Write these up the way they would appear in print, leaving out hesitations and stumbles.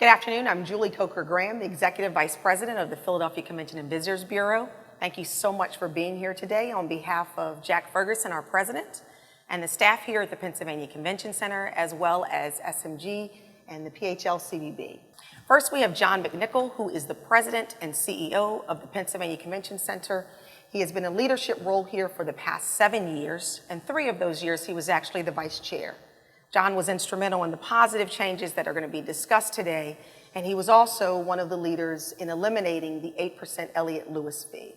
Good afternoon. I'm Julie Coker-Graham, the Executive Vice President of the Philadelphia Convention and Visitors Bureau. Thank you so much for being here today on behalf of Jack Ferguson, our president, and the staff here at the Pennsylvania Convention Center, as well as SMG and the PHL-CVB. First, we have John McNichol, who is the president and CEO of the Pennsylvania Convention Center. He has been in a leadership role here for the past 7 years, and 3 of those years he was actually the vice chair. John was instrumental in the positive changes that are going to be discussed today, and he was also one of the leaders in eliminating the 8% Elliott Lewis fee.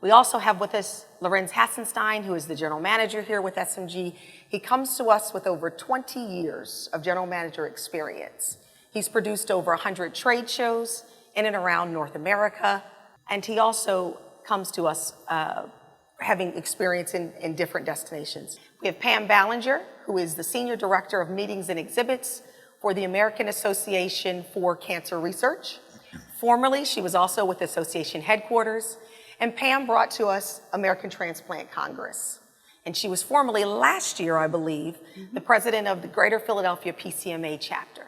We also have with us Lorenz Hassenstein, who is the general manager here with SMG. He comes to us with over 20 years of general manager experience. He's produced over 100 trade shows in and around North America, and he also comes to us having experience in different destinations. We have Pam Ballinger, who is the Senior Director of Meetings and Exhibits for the American Association for Cancer Research. Formerly, she was also with the association headquarters, and Pam brought to us American Transplant Congress. And she was formerly, last year, I believe, the president of the Greater Philadelphia PCMA chapter.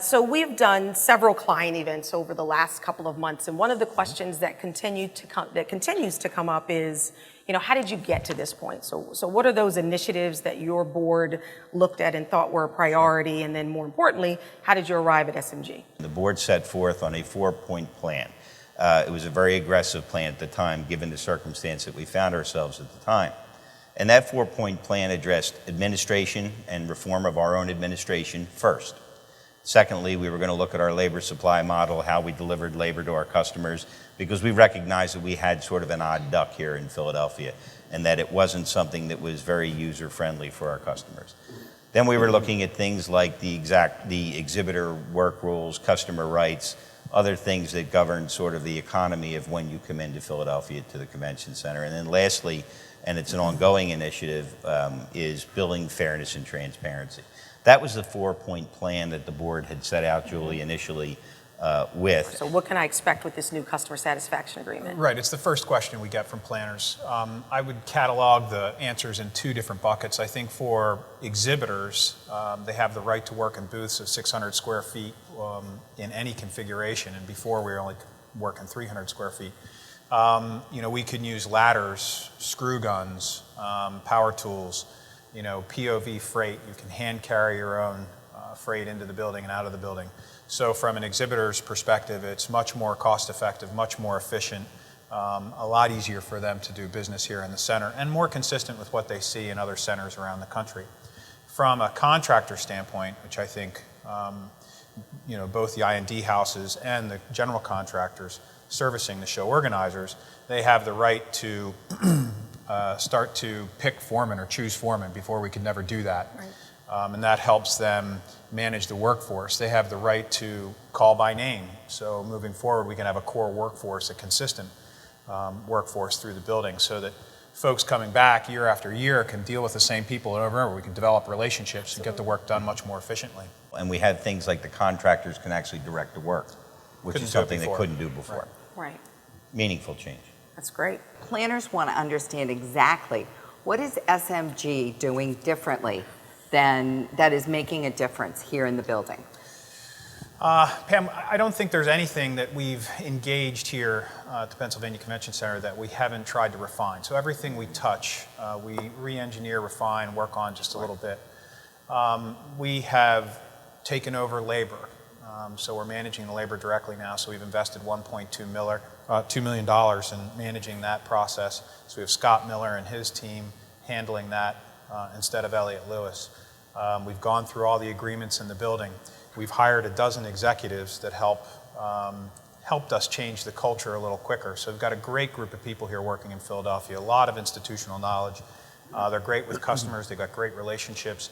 So we've done several client events over the last couple of months, and one of the questions that continues to come up is, how did you get to this point? So what are those initiatives that your board looked at and thought were a priority, and then more importantly, how did you arrive at SMG? The board set forth on a 4-point plan. It was a very aggressive plan at the time, given the circumstance that we found ourselves at the time. And that 4-point plan addressed administration and reform of our own administration first. Secondly, we were going to look at our labor supply model, how we delivered labor to our customers, because we recognized that we had sort of an odd duck here in Philadelphia, and that it wasn't something that was very user-friendly for our customers. Then we were looking at things like the exhibitor work rules, customer rights, other things that govern sort of the economy of when you come into Philadelphia to the convention center. And then lastly, and it's an ongoing initiative, is billing fairness and transparency. That was the 4-point plan that the board had set out, Julie, initially with. So what can I expect with this new customer satisfaction agreement? Right, it's the first question we get from planners. I would catalog the answers in 2 different buckets. I think for exhibitors, they have the right to work in booths of 600 square feet in any configuration, and before we were only working 300 square feet. We can use ladders, screw guns, power tools, POV freight. You can hand carry your own freight into the building and out of the building. So from an exhibitor's perspective, it's much more cost effective, much more efficient, a lot easier for them to do business here in the center, and more consistent with what they see in other centers around the country. From a contractor standpoint, which I think both the I&D houses and the general contractors servicing the show organizers, they have the right to start to pick foremen or choose foremen. Before we could never do that. Right. And that helps them manage the workforce. They have the right to call by name. So moving forward, we can have a core workforce, a consistent workforce through the building, so that folks coming back year after year can deal with the same people over and over. We can develop relationships and get the work done much more efficiently. And we had things like the contractors can actually direct the work, which is something they couldn't do before. Right. Meaningful change. That's great. Planners want to understand exactly what is SMG doing differently than that is making a difference here in the building. Pam, I don't think there's anything that we've engaged here at the Pennsylvania Convention Center that we haven't tried to refine. So everything we touch, we re-engineer, refine, work on just a little bit. We have taken over labor. So we're managing the labor directly now. So we've invested $2 million in managing that process. So we have Scott Miller and his team handling that instead of Elliott Lewis. We've gone through all the agreements in the building. We've hired a dozen executives that helped us change the culture a little quicker. So we've got a great group of people here working in Philadelphia, a lot of institutional knowledge. They're great with customers. They've got great relationships.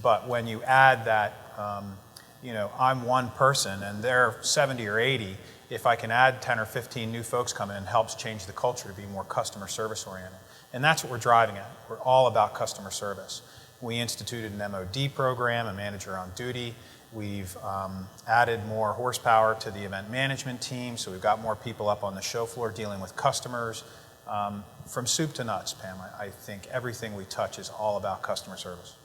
But when you add that, I'm one person and they're 70 or 80, if I can add 10 or 15 new folks come in, it helps change the culture to be more customer service oriented. And that's what we're driving at. We're all about customer service. We instituted an MOD program, a manager on duty. We've added more horsepower to the event management team, so we've got more people up on the show floor dealing with customers. From soup to nuts, Pam, I think everything we touch is all about customer service.